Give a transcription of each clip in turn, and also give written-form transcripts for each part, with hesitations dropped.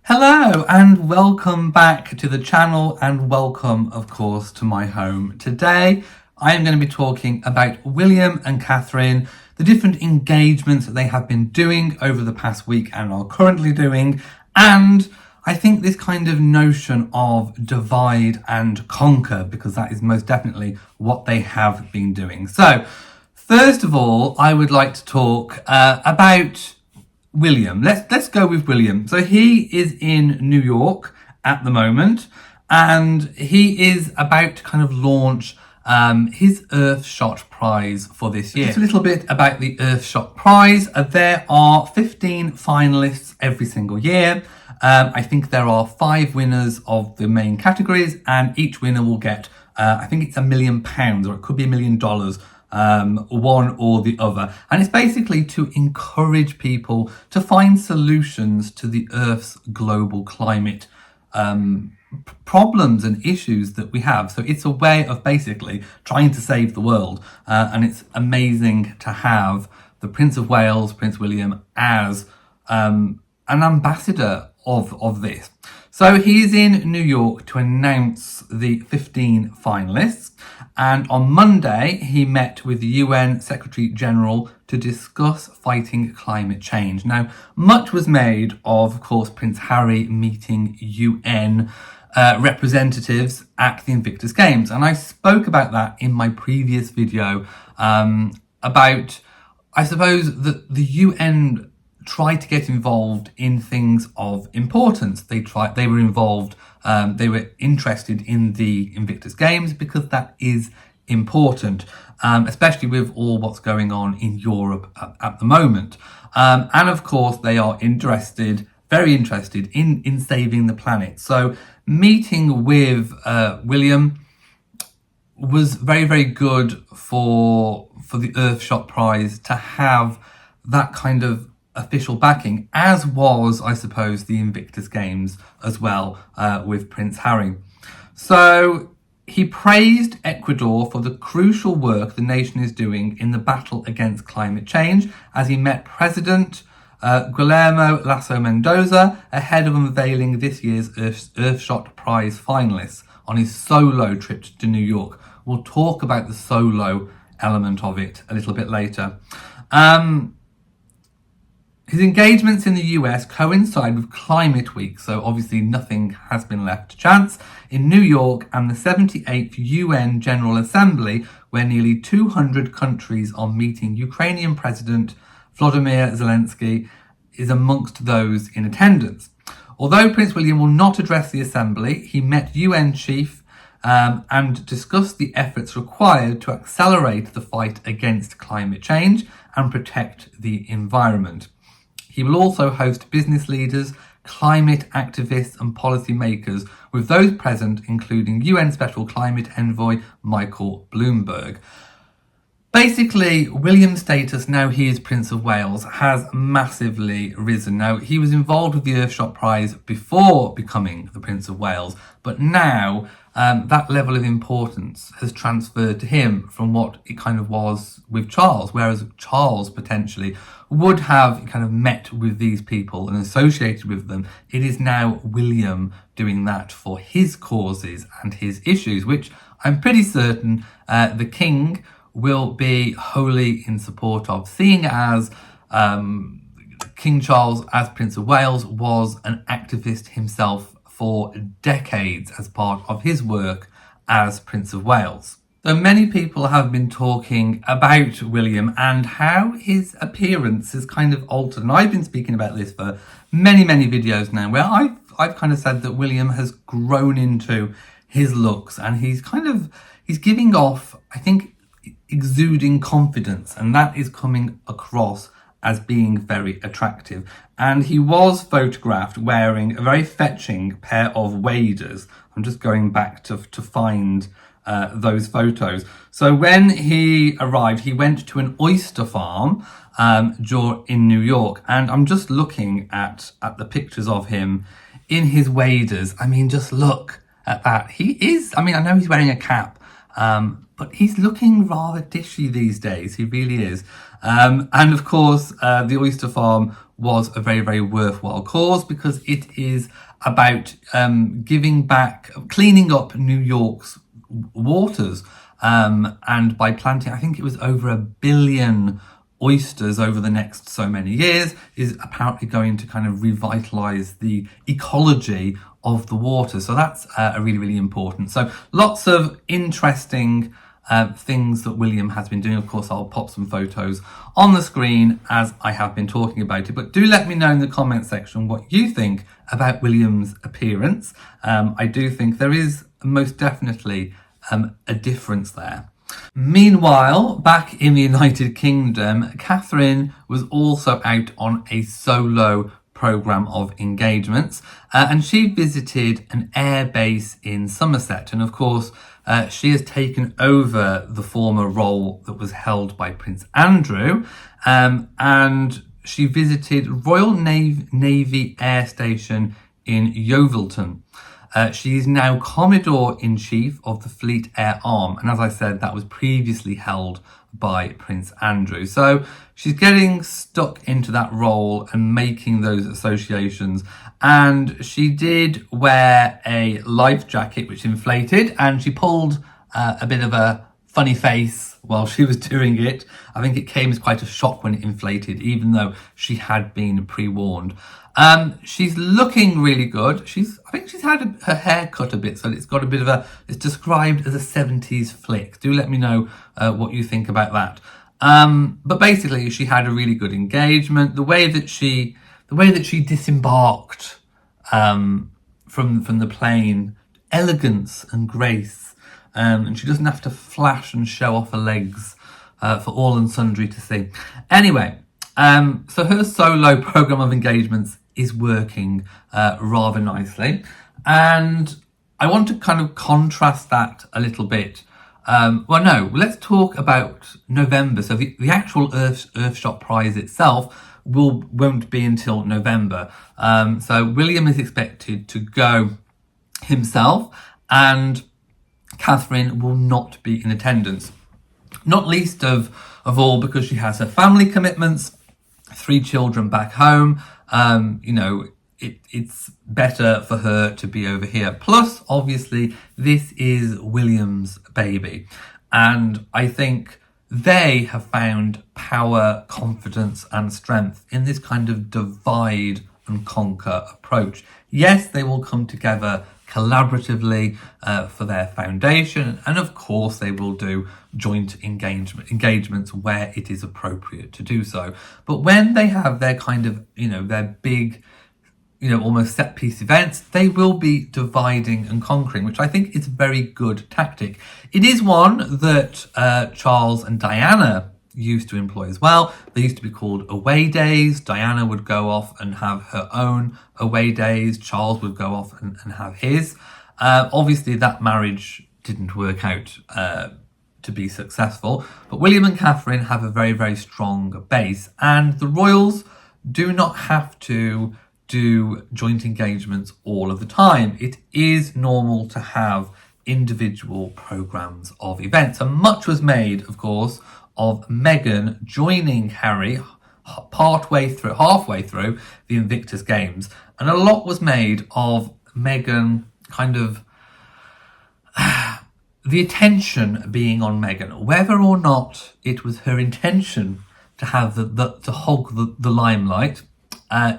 Hello and welcome back to the channel, and welcome of course to my home. Today I am going to be talking about William and Catherine, the different engagements that they have been doing over the past week and are currently doing, and I think this kind of notion of divide and conquer, because that is most definitely what they have been doing. So first of all, I would like to talk about William. Let's go with William. So he is in New York at the moment, and he is about to kind of launch his Earthshot Prize for this year. Just a little bit about the Earthshot Prize. There are 15 finalists every single year. I think there are 5 winners of the main categories, and each winner will get, I think it's £1 million, or it could be $1 million. One or the other, and it's basically to encourage people to find solutions to the Earth's global climate problems and issues that we have. So it's a way of basically trying to save the world, and it's amazing to have the Prince of Wales, Prince William, as an ambassador of this. So he's in New York to announce the 15 finalists, and on Monday he met with the UN Secretary General to discuss fighting climate change. Now, much was made of course, Prince Harry meeting UN representatives at the Invictus Games, and I spoke about that in my previous video about, I suppose, that the UN try to get involved in things of importance. They were involved, they were interested in the Invictus Games because that is important, especially with all what's going on in Europe at the moment. And of course, they are very interested in saving the planet. So meeting with William was very, very good for the Earthshot Prize to have that kind of official backing, as was, I suppose, the Invictus Games as well, with Prince Harry. So he praised Ecuador for the crucial work the nation is doing in the battle against climate change, as he met President Guillermo Lasso Mendoza ahead of unveiling this year's Earthshot Prize finalists on his solo trip to New York. We'll talk about the solo element of it a little bit later. His engagements in the US coincide with Climate Week, so obviously nothing has been left to chance, in New York, and the 78th UN General Assembly, where nearly 200 countries are meeting. Ukrainian President Volodymyr Zelensky is amongst those in attendance. Although Prince William will not address the Assembly, he met UN Chief and discussed the efforts required to accelerate the fight against climate change and protect the environment. He will also host business leaders, climate activists and policymakers, with those present including UN Special Climate Envoy Michael Bloomberg. Basically, William's status, now he is Prince of Wales, has massively risen. Now, he was involved with the Earthshot Prize before becoming the Prince of Wales, but now that level of importance has transferred to him from what it kind of was with Charles, whereas Charles potentially would have kind of met with these people and associated with them. It is now William doing that for his causes and his issues, which I'm pretty certain the King will be wholly in support of, seeing as King Charles, as Prince of Wales, was an activist himself for decades as part of his work as Prince of Wales. So many people have been talking about William and how his appearance has kind of altered. And I've been speaking about this for many, many videos now, where I've kind of said that William has grown into his looks, and he's giving off, I think, exuding confidence, and that is coming across as being very attractive. And he was photographed wearing a very fetching pair of waders. I'm just going back to find those photos. So when he arrived, he went to an oyster farm in New York, and I'm just looking at the pictures of him in his waders. I mean, just look at that. He is, I mean, I know he's wearing a cap, but he's looking rather dishy these days. He really is. And of course, the Oyster Farm was a very, very worthwhile cause because it is about giving back, cleaning up New York's waters. And by planting, I think it was over 1 billion oysters over the next so many years, is apparently going to kind of revitalize the ecology of the water. So that's really, really important. So lots of interesting things that William has been doing. Of course, I'll pop some photos on the screen as I have been talking about it. But do let me know in the comment section what you think about William's appearance. I do think there is most definitely a difference there. Meanwhile, back in the United Kingdom, Catherine was also out on a solo programme of engagements, and she visited an air base in Somerset. And of course, she has taken over the former role that was held by Prince Andrew, and she visited Royal Navy Air Station in Yeovilton. She is now Commodore-in-Chief of the Fleet Air Arm. And as I said, that was previously held by Prince Andrew. So she's getting stuck into that role and making those associations. And she did wear a life jacket, which inflated, and she pulled a bit of a funny face while she was doing it. I think it came as quite a shock when it inflated, even though she had been pre-warned. She's looking really good. I think she's had her hair cut a bit, so it's got a bit of it's described as a 70s flick. Do let me know what you think about that. But basically, she had a really good engagement. The way that she disembarked from the plane, elegance and grace, and she doesn't have to flash and show off her legs for all and sundry to see. Anyway, so her solo program of engagements is working rather nicely, and I want to kind of contrast that a little bit. Let's talk about November. So the actual Earthshot Prize itself won't be until November. So William is expected to go himself, and Catherine will not be in attendance. Not least of all because she has her family commitments, 3 children back home. It's better for her to be over here. Plus, obviously, this is William's baby. And I think they have found power, confidence, and strength in this kind of divide and conquer approach. Yes, they will come together collaboratively for their foundation, and of course they will do joint engagements where it is appropriate to do so. But when they have their kind of, their big, almost set piece events, they will be dividing and conquering, which I think is a very good tactic. It is one that Charles and Diana used to employ as well. They used to be called away days. Diana would go off and have her own away days. Charles would go off and have his. Obviously, that marriage didn't work out to be successful, but William and Catherine have a very, very strong base, and the royals do not have to do joint engagements all of the time. It is normal to have individual programs of events, and much was made, of course, of Meghan joining Harry halfway through the Invictus Games, and a lot was made of Meghan kind of the attention being on Meghan, whether or not it was her intention to have to hog the limelight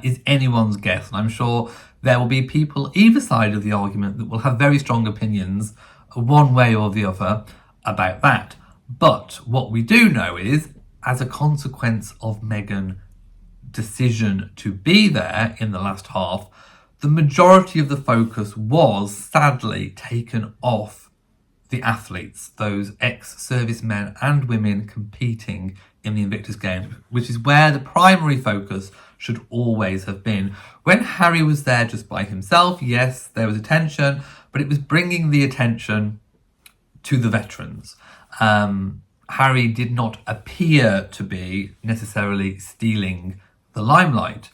is anyone's guess, and I'm sure there will be people either side of the argument that will have very strong opinions one way or the other about that. But what we do know is, as a consequence of Meghan's decision to be there in the last half, the majority of the focus was sadly taken off the athletes, those ex-servicemen and women competing in the Invictus Games, which is where the primary focus should always have been. When Harry was there just by himself, yes, there was attention, but it was bringing the attention to the veterans. Harry did not appear to be necessarily stealing the limelight.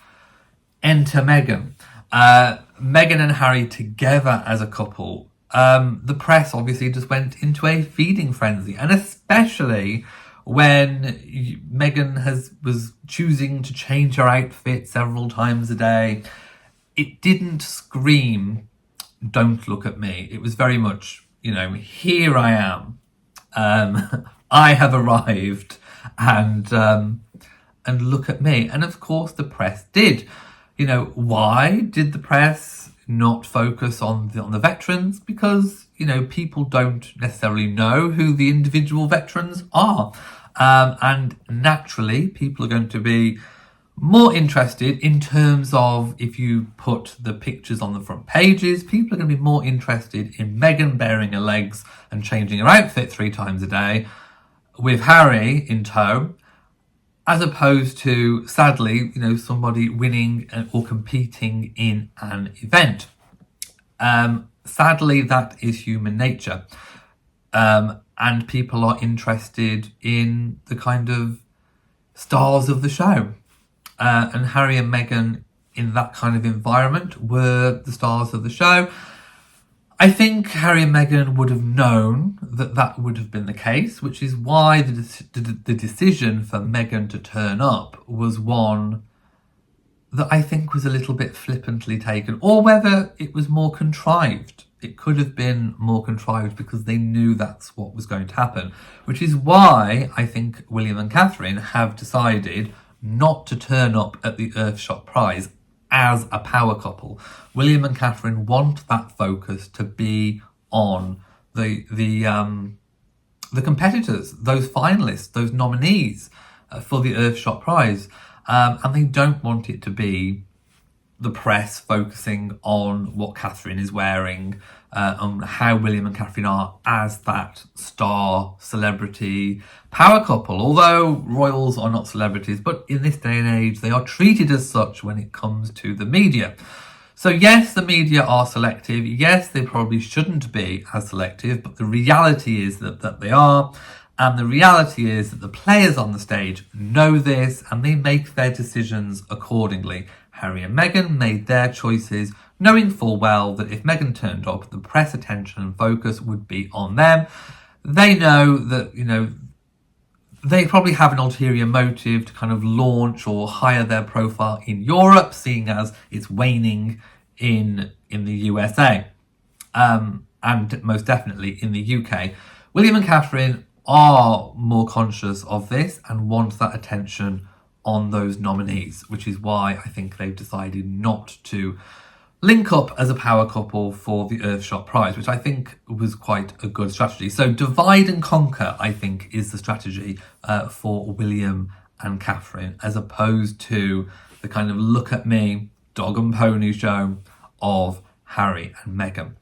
Enter Meghan. Meghan and Harry together as a couple the press obviously just went into a feeding frenzy, and especially when Meghan was choosing to change her outfit several times a day. It didn't scream, "Don't look at me." It was very much, here I am. I have arrived, and look at me. And of course, the press did. Why did the press not focus on the veterans? Because people don't necessarily know who the individual veterans are, and naturally, people are going to be more interested in terms of, if you put the pictures on the front pages, people are going to be more interested in Meghan baring her legs and changing her outfit 3 times a day with Harry in tow, as opposed to, sadly, somebody winning or competing in an event. Sadly, that is human nature. And people are interested in the kind of stars of the show. And Harry and Meghan, in that kind of environment, were the stars of the show. I think Harry and Meghan would have known that would have been the case, which is why the decision for Meghan to turn up was one that I think was a little bit flippantly taken, or whether it was more contrived. It could have been more contrived because they knew that's what was going to happen, which is why I think William and Catherine have decided not to turn up at the Earthshot Prize as a power couple. William and Catherine want that focus to be on the competitors, those finalists, those nominees for the Earthshot Prize, and they don't want it to be the press focusing on what Catherine is wearing, on how William and Catherine are as that star celebrity power couple. Although royals are not celebrities, but in this day and age, they are treated as such when it comes to the media. So yes, the media are selective. Yes, they probably shouldn't be as selective, but the reality is that they are. And the reality is that the players on the stage know this, and they make their decisions accordingly. Harry and Meghan made their choices knowing full well that if Meghan turned up, the press attention and focus would be on them. They know that, they probably have an ulterior motive to kind of launch or hire their profile in Europe, seeing as it's waning in the USA, and most definitely in the UK. William and Catherine are more conscious of this and want that attention on those nominees, which is why I think they've decided not to link up as a power couple for the Earthshot Prize, which I think was quite a good strategy. So divide and conquer, I think, is the strategy for William and Catherine, as opposed to the kind of look at me, dog and pony show of Harry and Meghan.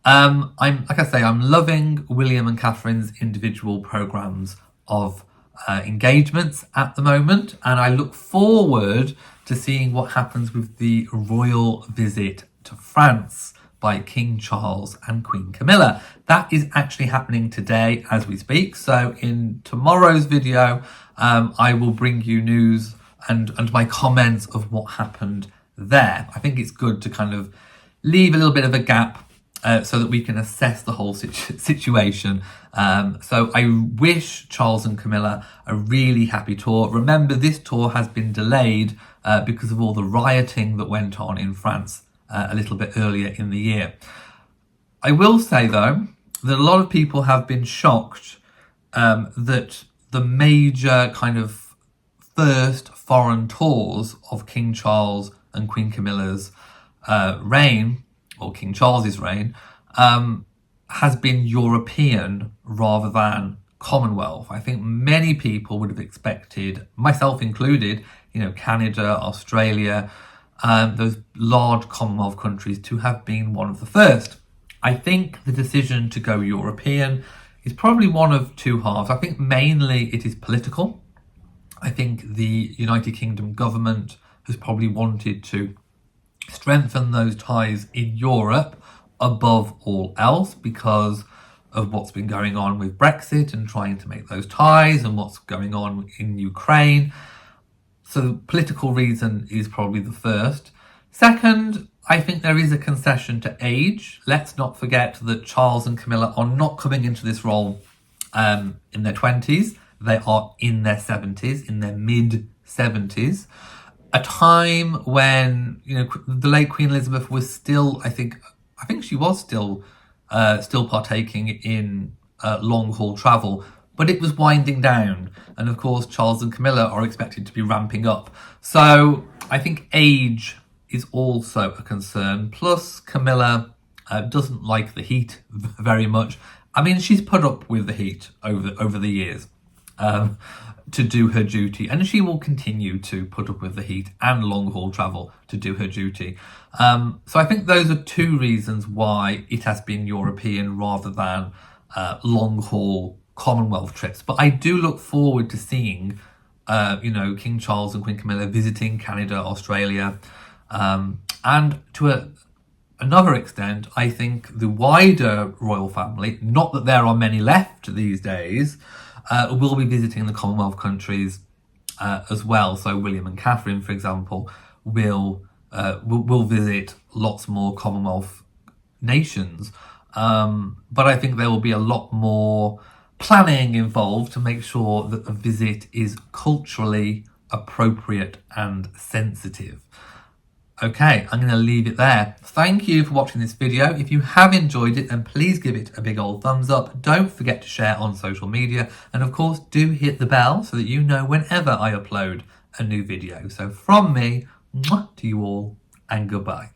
I'm loving William and Catherine's individual programs of engagements at the moment, and I look forward to seeing what happens with the royal visit to France by King Charles and Queen Camilla. That is actually happening today as we speak. So in tomorrow's video, I will bring you news and my comments of what happened there. I think it's good to kind of leave a little bit of a gap so that we can assess the whole situation. So I wish Charles and Camilla a really happy tour. Remember, this tour has been delayed because of all the rioting that went on in France a little bit earlier in the year. I will say, though, that a lot of people have been shocked that the major kind of first foreign tours of King Charles and Queen Camilla's reign, or King Charles's reign, has been European rather than Commonwealth. I think many people would have expected, myself included, Canada, Australia, those large Commonwealth countries to have been one of the first. I think the decision to go European is probably one of two halves. I think mainly it is political. I think the United Kingdom government has probably wanted to strengthen those ties in Europe above all else because of what's been going on with Brexit and trying to make those ties, and what's going on in Ukraine. So the political reason is probably the first. Second, I think there is a concession to age. Let's not forget that Charles and Camilla are not coming into this role in their 20s. They are in their 70s, in their mid-70s. A time when, you know, the late Queen Elizabeth was still, I think she was still partaking in long-haul travel, but it was winding down. And of course, Charles and Camilla are expected to be ramping up. So I think age is also a concern. Plus, Camilla doesn't like the heat very much. I mean, she's put up with the heat over the years to do her duty, and she will continue to put up with the heat and long haul travel to do her duty. So I think those are two reasons why it has been European rather than long haul Commonwealth trips. But I do look forward to seeing, King Charles and Queen Camilla visiting Canada, Australia, and to another extent, I think the wider royal family, not that there are many left these days, will be visiting the Commonwealth countries as well. So William and Catherine, for example, will visit lots more Commonwealth nations. But I think there will be a lot more planning involved to make sure that the visit is culturally appropriate and sensitive. Okay, I'm going to leave it there. Thank you for watching this video. If you have enjoyed it, then please give it a big old thumbs up. Don't forget to share on social media. And of course, do hit the bell so that you know whenever I upload a new video. So from me, mwah, to you all, and goodbye.